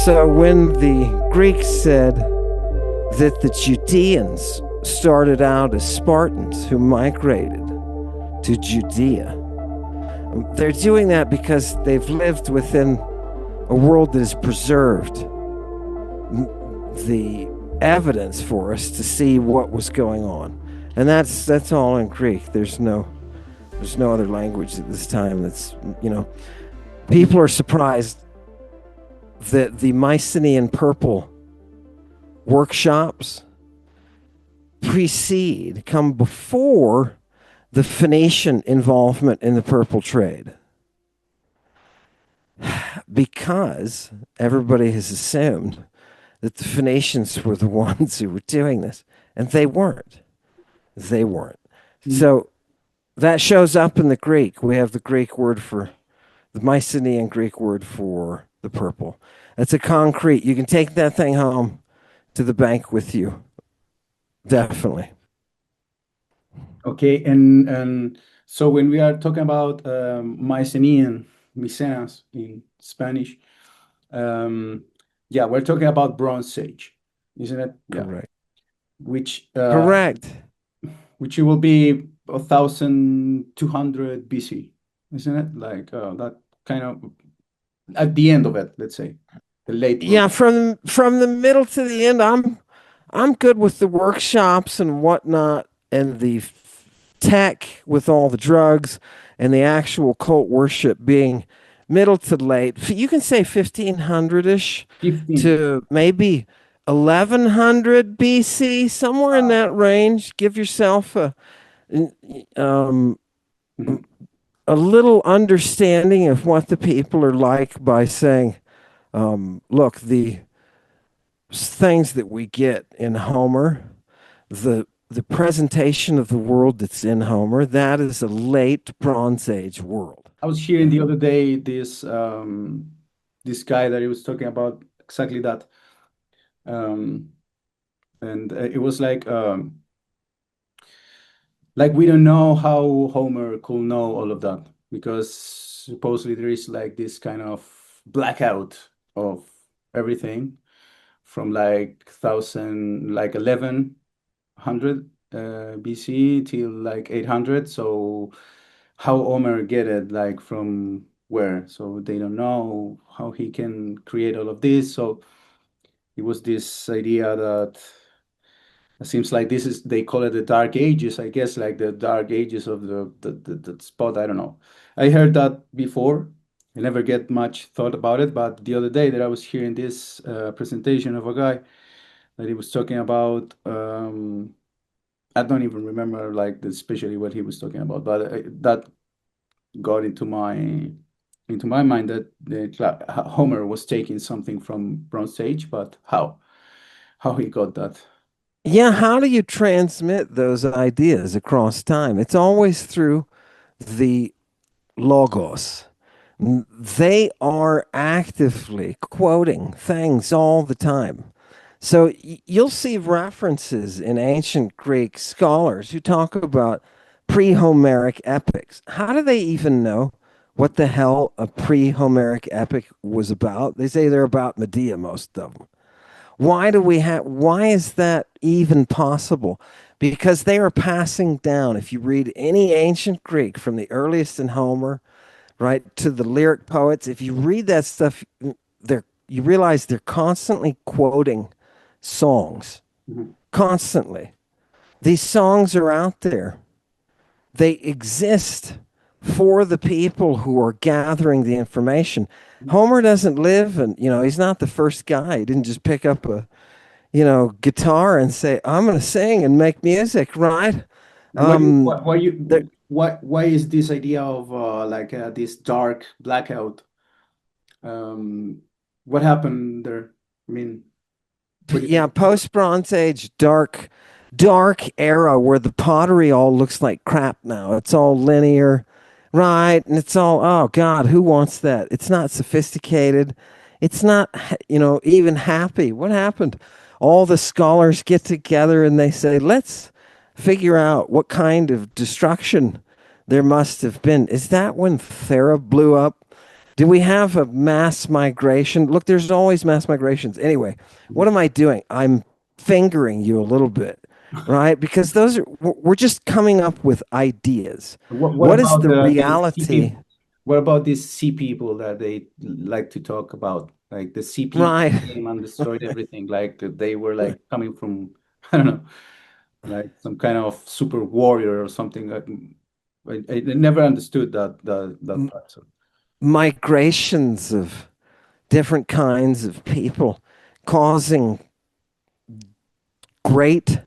So when the Greeks said that the Judeans started out as Spartans who migrated to Judea, they're doing that because they've lived within a world that has preserved the evidence for us to see what was going on. And that's all in Greek. There's no other language at this time that's, people are surprised that the Mycenaean purple workshops come before the Phoenician involvement in the purple trade. Because everybody has assumed that the Phoenicians were the ones who were doing this, and they weren't. So that shows up in the Greek. We have the Mycenaean Greek word for the purple. That's a concrete. You can take that thing home to the bank with you. Definitely. Okay, and so when we are talking about Mycenaean, Mycenas in Spanish, we're talking about Bronze Age, isn't it? Yeah. Correct. Correct. Which will be 1200 BC, isn't it? Like that kind of at the end of it, let's say, the late. Yeah, from the middle to the end, I'm good with the workshops and whatnot, and the tech with all the drugs and the actual cult worship being middle to late. You can say 1500-ish to maybe 1100 BC, somewhere in that range. Give yourself a little understanding of what the people are like by saying, look, the things that we get in Homer, the presentation of the world that's in Homer, that is a late Bronze Age world. I was hearing the other day this guy that he was talking about exactly that, and it was like we don't know how Homer could know all of that, because supposedly there is like this kind of blackout of everything from like 1100 BC till like 800. So how Homer get it, like from where? So they don't know how he can create all of this. So it was this idea that it seems like they call it the Dark Ages, I guess, like the Dark Ages of the spot. I don't know. I heard that before. I never get much thought about it, but the other day that I was hearing this presentation of a guy that he was talking about, I don't even remember like especially what he was talking about, but that got into my mind that Homer was taking something from Bronze Age, but how he got that? Yeah, how do you transmit those ideas across time? It's always through the logos. They are actively quoting things all the time. So you'll see references in ancient Greek scholars who talk about pre-Homeric epics. How do they even know what the hell a pre-Homeric epic was about? They say they're about Medea, most of them. Why is that even possible? Because they are passing down. If you read any ancient Greek from the earliest in Homer, right, to the lyric poets, if you read that stuff, you realize they're constantly quoting songs. Constantly. These songs are out there. They exist for the people who are gathering the information. Homer doesn't live, and he's not the first guy. He didn't just pick up a guitar and say, I'm going to sing and make music, right? Why is this idea of this dark blackout? What happened there? I mean, yeah, post Bronze Age, dark era where the pottery all looks like crap now. It's all linear, right? And it's all, oh God, who wants that? It's not sophisticated. It's not, even happy. What happened? All the scholars get together and they say, let's figure out what kind of destruction there must have been. Is that when Thera blew up? Do we have a mass migration? Look, there's always mass migrations. Anyway, what am I doing? I'm fingering you a little bit, right? Because those are, we're just coming up with ideas. What What is about the these sea reality? people? What about these sea people that they like to talk about? Like the sea people Right. came and destroyed everything. Like they were like coming from I don't know, like some kind of super warrior or something. I never understood that part. So Migrations of different kinds of people causing great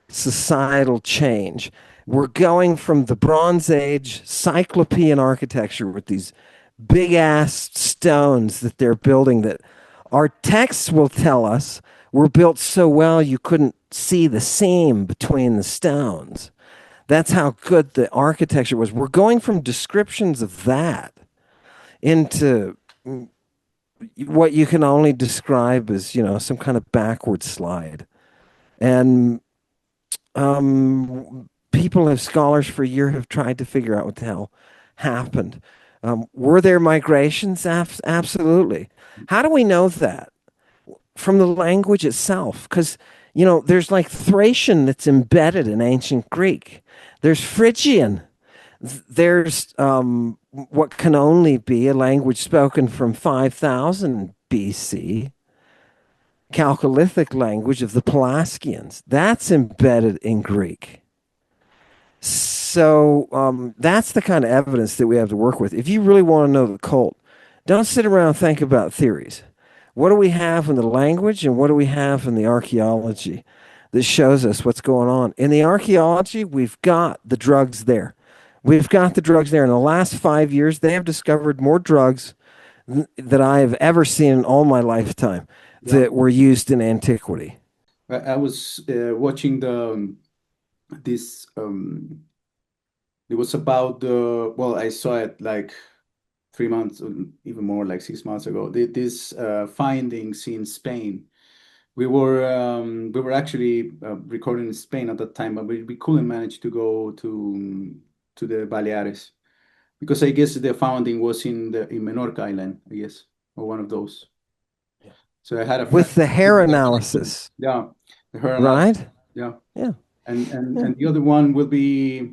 societal change. We're going from the Bronze Age Cyclopean architecture with these big ass stones that they're building that our texts will tell us were built so well you couldn't see the seam between the stones. That's how good the architecture was. We're going from descriptions of that into what you can only describe as, some kind of backward slide. And people have scholars for years have tried to figure out what the hell happened. Were there migrations? Absolutely. How do we know that? From the language itself. Because, there's like Thracian that's embedded in ancient Greek, there's Phrygian, there's what can only be a language spoken from 5000 BC, Chalcolithic language of the Pelasgians. That's embedded in Greek. So that's the kind of evidence that we have to work with. If you really want to know the cult, don't sit around and think about theories. What do we have in the language and what do we have in the archaeology that shows us what's going on? In the archaeology, we've got the drugs there. We've got the drugs there. In the last 5 years, they have discovered more drugs that I have ever seen in all my lifetime yeah, that were used in antiquity. I was watching this. It was about the well, I saw it like 3 months, or even more, like 6 months ago. This findings in Spain. We were actually recording in Spain at that time, but we couldn't manage to go to the Baleares because I guess the founding was in Menorca Island, I guess, or one of those. So I had a friend. With the hair analysis, Yeah, her analysis. right? Yeah, Yeah. and the other one will be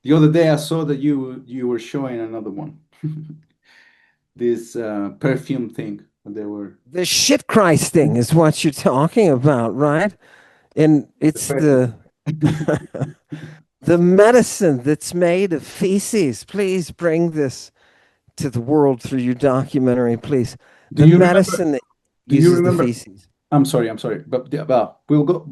the other day. I saw that you were showing another one, this perfume thing. They were The shit Christ thing is what you're talking about, right? And the it's perfume. the medicine that's made of feces. Please bring this to the world through your documentary, please. Do The you remember? medicine that Do you uses the remember? feces. I'm sorry, but yeah, well, we'll go.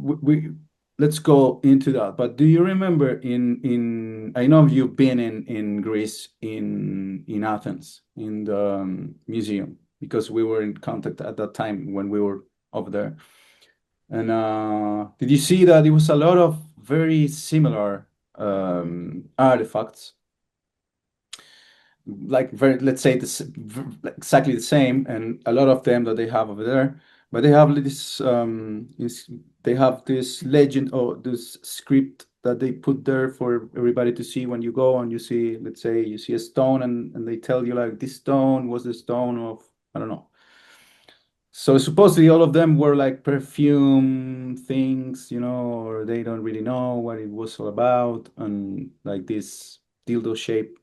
Let's go into that. But do you remember in? I know you've been in Greece in Athens in the museum because we were in contact at that time when we were over there. And did you see that it was a lot of very similar artifacts, like very, let's say this exactly the same, and a lot of them that they have over there, but they have this they have this legend or this script that they put there for everybody to see when you go and you see, let's say you see a stone and they tell you like this stone was the stone of, I don't know. So supposedly all of them were like perfume things, or they don't really know what it was all about, and like this dildo shape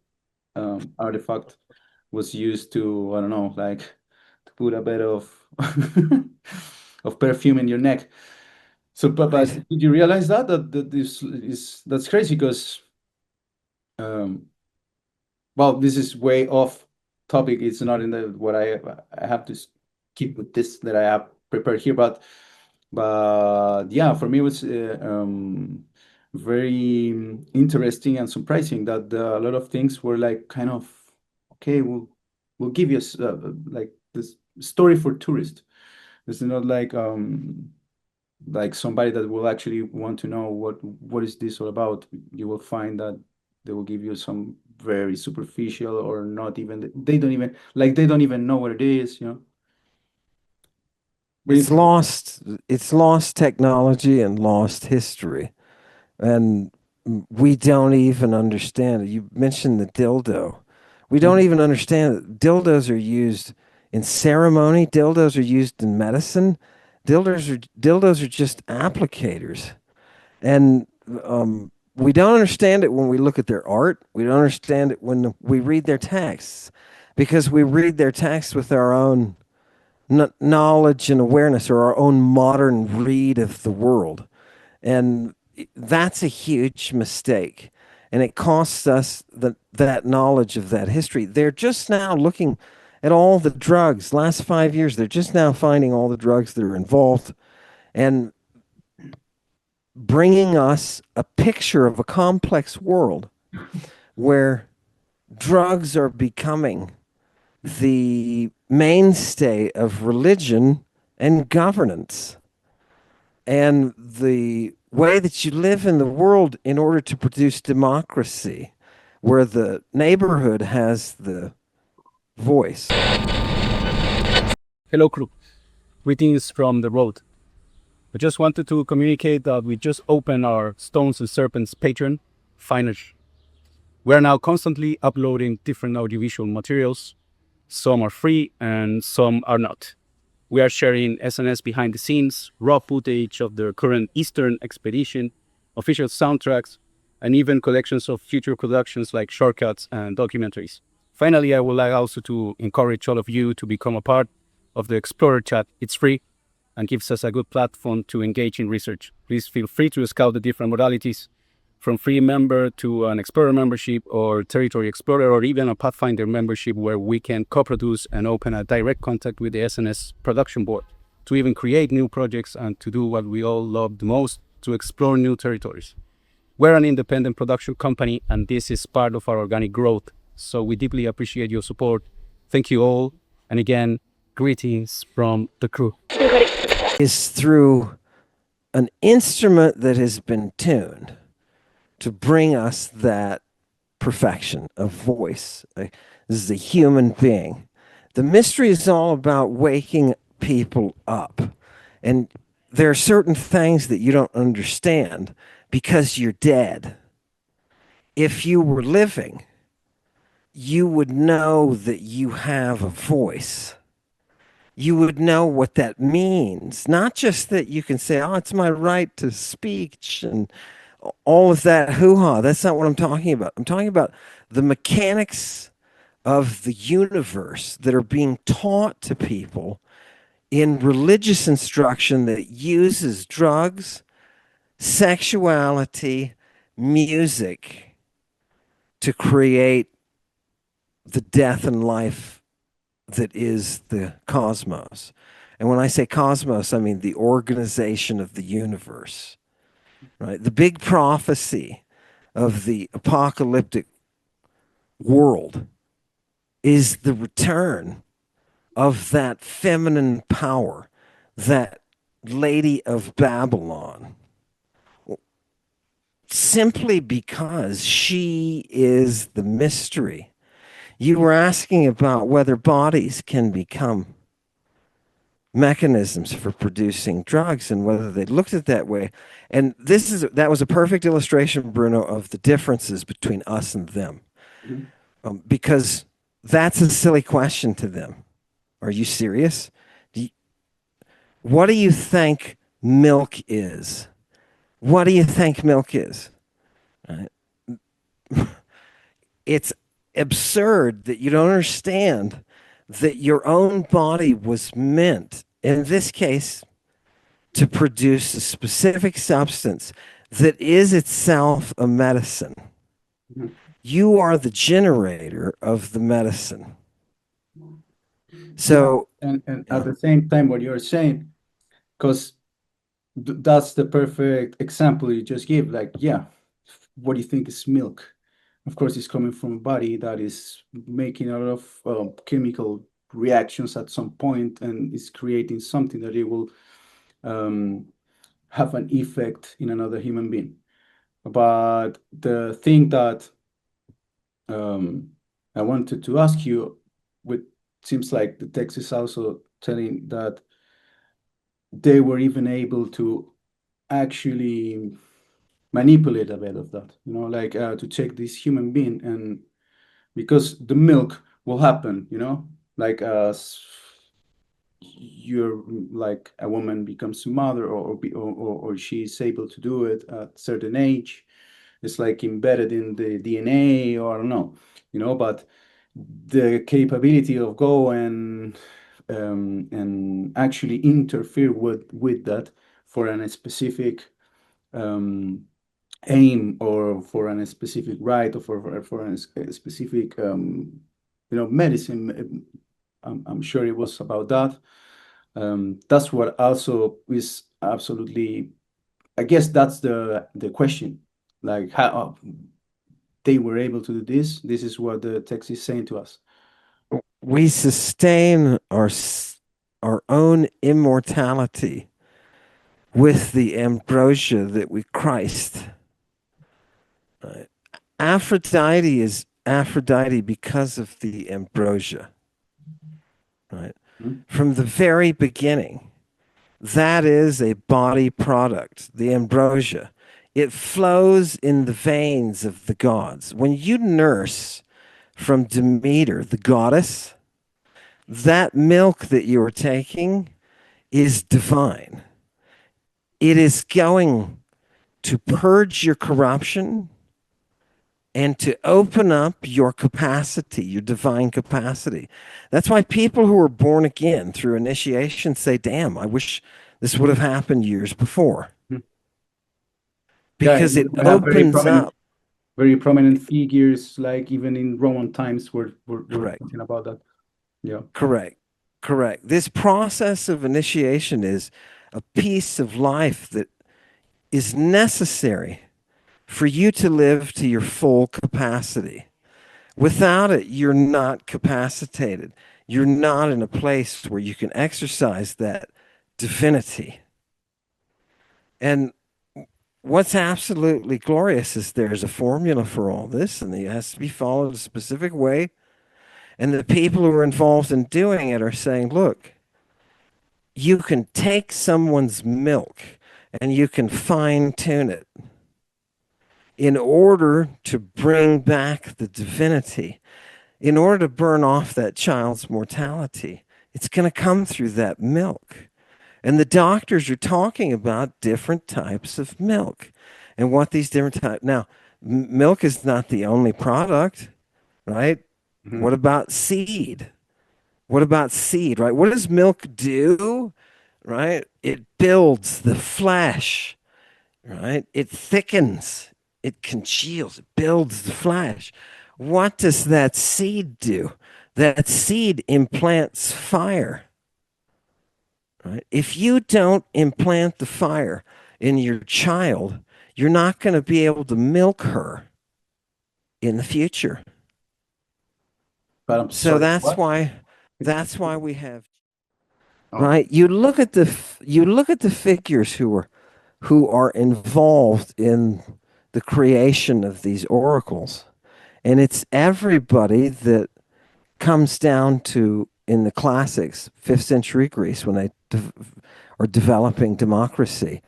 artifact was used to, I don't know, like to put a bit of of perfume in your neck. So, but Right. did you realize that this is that's crazy because um, well, this is way off topic. It's not in the what I have to keep with this that I have prepared here, but yeah, for me it was very interesting and surprising that a lot of things were like kind of okay. We'll give you like this story for tourists. It's not like somebody that will actually want to know what is this all about. You will find that they will give you some very superficial or not even they don't even know what it is. But It's lost. It's lost technology and lost history, and we don't even understand it. You mentioned the dildo. We don't Mhm. even understand that dildos are used in ceremony, dildos are used in medicine, dildos are just applicators. And we don't understand it when we look at their art. We don't understand it when we read their texts because we read their texts with our own knowledge and awareness or our own modern read of the world. And that's a huge mistake. And it costs us that knowledge of that history. They're just now looking at all the drugs. Last 5 years, they're just now finding all the drugs that are involved and bringing us a picture of a complex world where drugs are becoming the mainstay of religion and governance and the way that you live in the world in order to produce democracy, where the neighborhood has the voice. Hello, crew. Greetings from the road. I just wanted to communicate that we just opened our Stones and Serpents Patreon. Finally, we are now constantly uploading different audiovisual materials. Some are free and some are not. We are sharing SNS behind the scenes, raw footage of the current Eastern expedition, official soundtracks, and even collections of future productions like shortcuts and documentaries. Finally, I would like also to encourage all of you to become a part of the Explorer chat. It's free and gives us a good platform to engage in research. Please feel free to scout the different modalities from free member to an Explorer membership or Territory Explorer or even a Pathfinder membership where we can co-produce and open a direct contact with the SNS production board to even create new projects and to do what we all love the most, to explore new territories. We're an independent production company and this is part of our organic growth. So we deeply appreciate your support. Thank you all. And again, greetings from the crew. Is through an instrument that has been tuned to bring us that perfection of voice. This is a human being. The mystery is all about waking people up. And there are certain things that you don't understand because you're dead. If you were living, you would know that you have a voice. You would know what that means. Not just that you can say, oh, it's my right to speech and all of that hoo ha. That's not what I'm talking about. I'm talking about the mechanics of the universe that are being taught to people in religious instruction that uses drugs, sexuality, music to create the death and life that is the cosmos. And when I say cosmos, I mean the organization of the universe, right? The big prophecy of the apocalyptic world is the return of that feminine power, that lady of Babylon, simply because she is the mystery. You were asking about whether bodies can become mechanisms for producing drugs and whether they looked at it that way. And that was a perfect illustration, Bruno, of the differences between us and them. Mhm. Because that's a silly question to them. Are you serious? Do you, what do you think milk is? What do you think milk is? Right? It's absurd that you don't understand that your own body was meant, in this case, to produce a specific substance that is itself a medicine. Mhm. You are the generator of the medicine. Yeah, So, and at yeah. the same time, what you're saying, because that's the perfect example you just give. Like, yeah, what do you think is milk? Of course, it's coming from a body that is making a lot of chemical reactions at some point and is creating something that it will um, have an effect in another human being. But the thing that um, I wanted to ask you, with seems like the text is also telling that they were even able to actually manipulate a bit of that, like to take this human being and because the milk will happen, like you're like a woman becomes a mother, or she's able to do it at a certain age. It's like embedded in the DNA, or I don't know, but the capability of go and actually interfere with that for a specific um, aim, or for a specific right, or for a specific medicine. I'm sure it was about that. That's what also is absolutely, I guess that's the question, like how they were able to do this. This is what the text is saying to us. We sustain our own immortality with the ambrosia that we Christ. Right? Aphrodite is Aphrodite because of the ambrosia. Right? Mhm. From the very beginning, that is a body product, the ambrosia. It flows in the veins of the gods. When you nurse from Demeter, the goddess, that milk that you are taking is divine. It is going to purge your corruption and to open up your capacity, your divine capacity. That's why people who are born again through initiation say, damn, I wish this would have happened years before. Mhm. Yeah, Because it we have opens up. very prominent figures, like even in Roman times, we're Correct, talking about that. Yeah. correct, correct. This process of initiation is a piece of life that is necessary for you to live to your full capacity. Without it, you're not capacitated. You're not in a place where you can exercise that divinity. And what's absolutely glorious is there's a formula for all this, and it has to be followed a specific way. And the people who are involved in doing it are saying, look, you can take someone's milk and you can fine tune it in order to bring back the divinity, in order to burn off that child's mortality. It's going to come through that milk. And the doctors are talking about different types of milk and what these different types. Now, milk is not the only product, right? Mhm. What about seed? What about seed, right? What does milk do, right? It builds the flesh, right? It thickens, it congeals, it builds the flesh. What does that seed do? That seed implants fire, right? If you don't implant the fire in your child, you're not going to be able to milk her in the future. But I'm So sorry, that's what? why we have, Oh. right? You look at the figures who are involved in the creation of these oracles. And it's everybody that comes down to, in the classics, 5th century Greece, when they are developing democracy.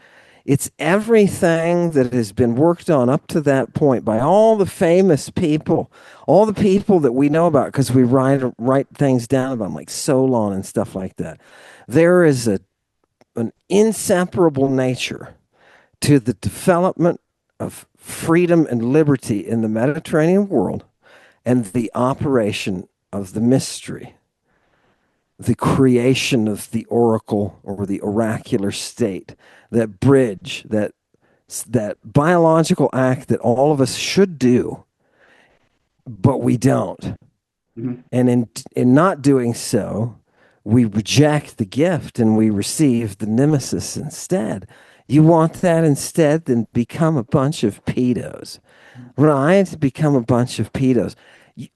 It's everything that has been worked on up to that point by all the famous people, all the people that we know about because we write things down about them, like Solon and stuff like that. There is an inseparable nature to the development of freedom and liberty in the Mediterranean world and the operation of the mystery, the creation of the oracle or the oracular state, that bridge, that biological act that all of us should do, but we don't. Mhm. And in not doing so, we reject the gift and we receive the nemesis instead. You want that instead? Then become a bunch of pedos, right? Become a bunch of pedos.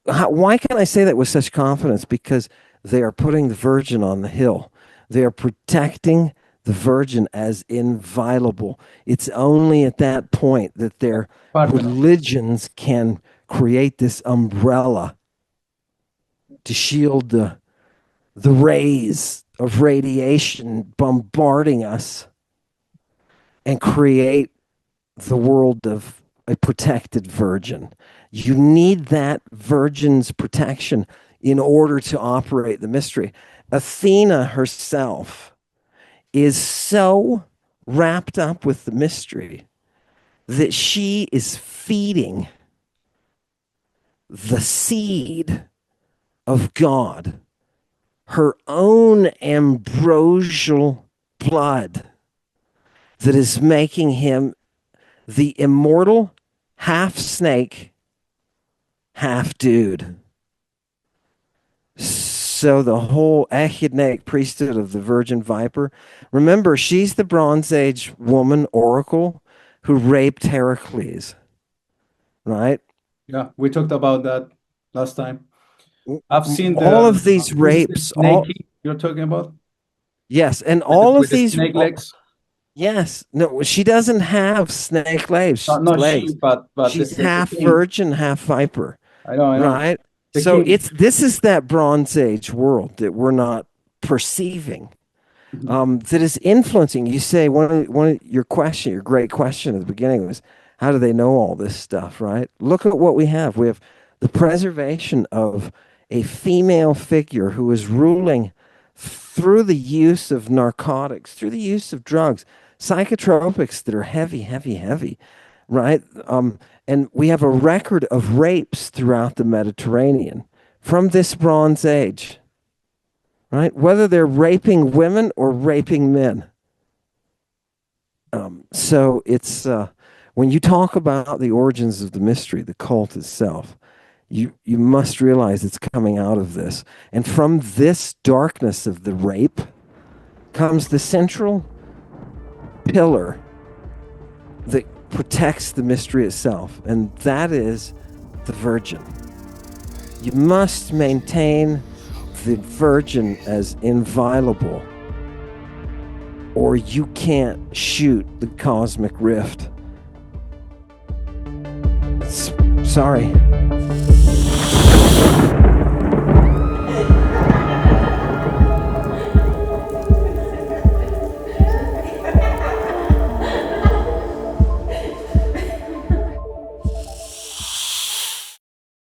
Why can I say that with such confidence? Because they are putting the virgin on the hill. They are protecting the virgin as inviolable. It's only at that point that their Parthenon. religions can create this umbrella to shield the rays of radiation bombarding us and create the world of a protected virgin. You need that virgin's protection in order to operate the mystery. Athena herself is so wrapped up with the mystery that she is feeding the seed of God her own ambrosial blood that is making him the immortal half snake, half dude. So the whole echidnaic priesthood of the virgin viper, remember, she's the Bronze Age woman oracle who raped Heracles, right? Yeah, we talked about that last time. I've seen all of these this is the rapes, snake you're talking about yes, and with all of the these, snake legs. yes, no, she doesn't have snake legs. Not she, but She's the half king. virgin, half viper, I know. right? The So king. this is that Bronze Age world that we're not perceiving. That is influencing. You say one of your great question at the beginning was, how do they know all this stuff, right? Look at what we have. We have the preservation of a female figure who is ruling through the use of narcotics, through the use of drugs, psychotropics that are heavy, heavy, heavy, right? And we have a record of rapes throughout the Mediterranean from this Bronze Age, right? Whether they're raping women or raping men. So it's when you talk about the origins of the mystery, the cult itself, you must realize it's coming out of this. And from this darkness of the rape comes the central pillar that protects the mystery itself, and that is the virgin. You must maintain the virgin as inviolable, or you can't shoot the cosmic rift. Sorry.